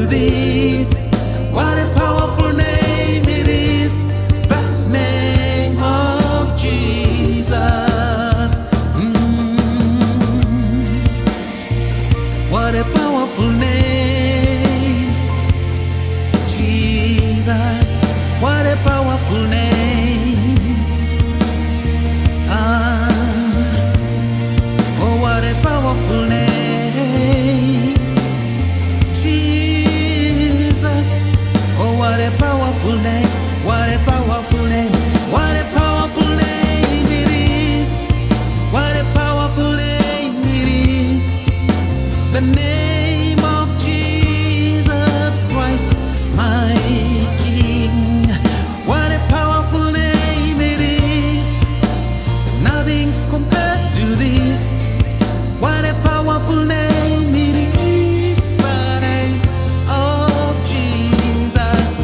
this. What a powerful name it is, the name of Jesus. What a powerful name, Jesus. What a powerful name. Oh, what a powerful name, Jesus. Oh, what a powerful name. What a powerful name. What a powerful name it is. What a powerful name it is. The name of Jesus Christ, my King. What a powerful name it is. Nothing compares to this. What a powerful name it is. The name of Jesus.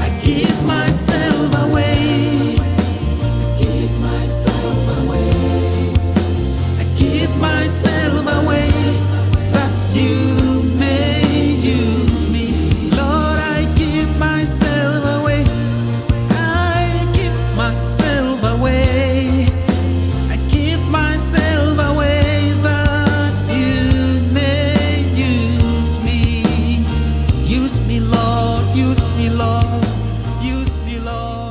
I give myself away. I give myself away. I give myself away, that you may use me. Lord, I give myself away. I give myself away. I give myself away, that you may use me. Use me, Lord. Use me, Lord. Use me, Lord.